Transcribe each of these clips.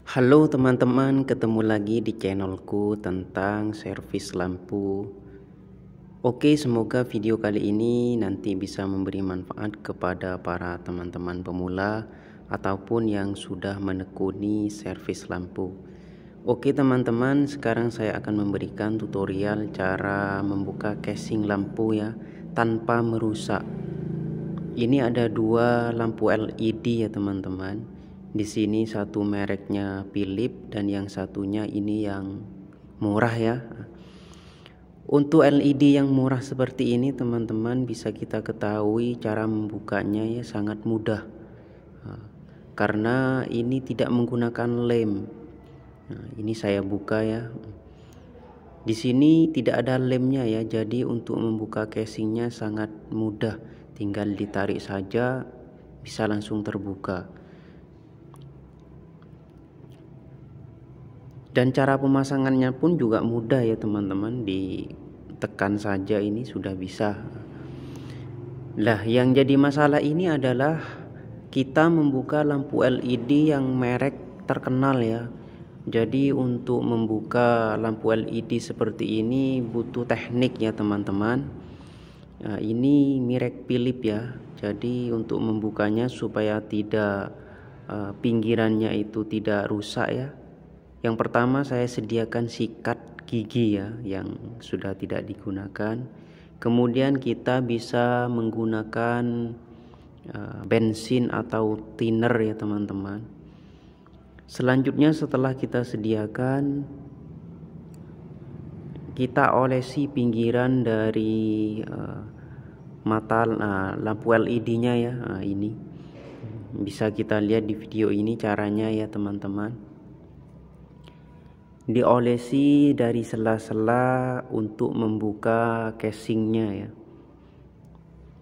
Halo teman-teman, ketemu lagi di channelku tentang servis lampu. Oke, semoga video kali ini nanti bisa memberi manfaat kepada para teman-teman pemula ataupun yang sudah menekuni servis lampu. Oke teman-teman, sekarang saya akan memberikan tutorial cara membuka casing lampu ya, tanpa merusak. Ini ada dua lampu LED ya teman-teman. Di sini satu mereknya Philips dan yang satunya ini yang murah ya. Untuk LED yang murah seperti ini teman-teman, bisa kita ketahui cara membukanya ya sangat mudah. Karena ini tidak menggunakan lem. Ini saya buka ya. Di sini tidak ada lemnya ya, jadi untuk membuka casingnya sangat mudah, tinggal ditarik saja bisa langsung terbuka. Dan cara pemasangannya pun juga mudah ya teman-teman, ditekan saja ini sudah bisa. Lah yang jadi masalah ini adalah kita membuka lampu LED yang merek terkenal ya. Jadi untuk membuka lampu LED seperti ini butuh teknik ya teman-teman. Nah, ini merek Philips ya. Jadi untuk membukanya supaya tidak pinggirannya itu tidak rusak ya. Yang pertama saya sediakan sikat gigi ya yang sudah tidak digunakan. Kemudian kita bisa menggunakan bensin atau thinner ya teman-teman. Selanjutnya setelah kita sediakan, kita olesi pinggiran dari mata lampu LED-nya ya. Ini bisa kita lihat di video ini caranya ya teman-teman. Diolesi dari sela-sela untuk membuka casingnya ya,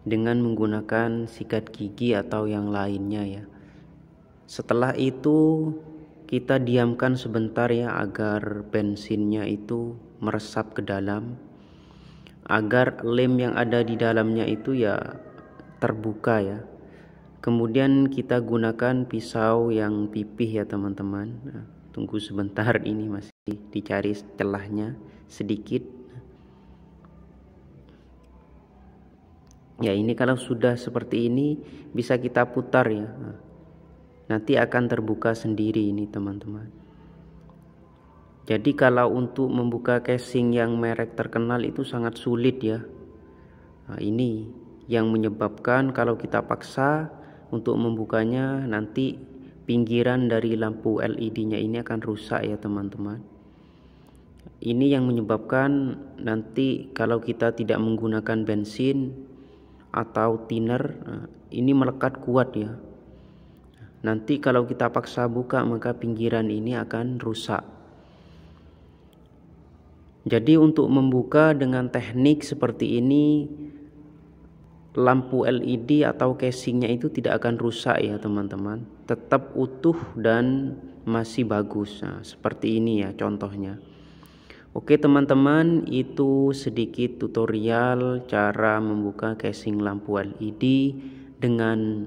dengan menggunakan sikat gigi atau yang lainnya ya. Setelah itu kita diamkan sebentar ya agar bensinnya itu meresap ke dalam, agar lem yang ada di dalamnya itu ya terbuka ya. Kemudian kita gunakan pisau yang pipih ya teman-teman. Tunggu sebentar, ini masih dicari celahnya sedikit. Ya ini kalau sudah seperti ini bisa kita putar ya. Nanti akan terbuka sendiri ini teman-teman. Jadi kalau untuk membuka casing yang merek terkenal itu sangat sulit ya. Ini yang menyebabkan kalau kita paksa untuk membukanya, nanti pinggiran dari lampu LED-nya ini akan rusak ya teman-teman. Ini yang menyebabkan nanti kalau kita tidak menggunakan bensin atau thinner, ini melekat kuat ya. Nanti kalau kita paksa buka maka pinggiran ini akan rusak. Jadi untuk membuka dengan teknik seperti ini, lampu LED atau casingnya itu tidak akan rusak ya teman-teman. Tetap utuh dan masih bagus. Nah, seperti ini ya contohnya. Oke teman-teman, itu sedikit tutorial cara membuka casing lampu LED dengan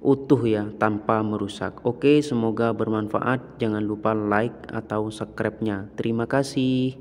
utuh ya, tanpa merusak. Oke, semoga bermanfaat. Jangan lupa like atau subscribe-nya. Terima kasih.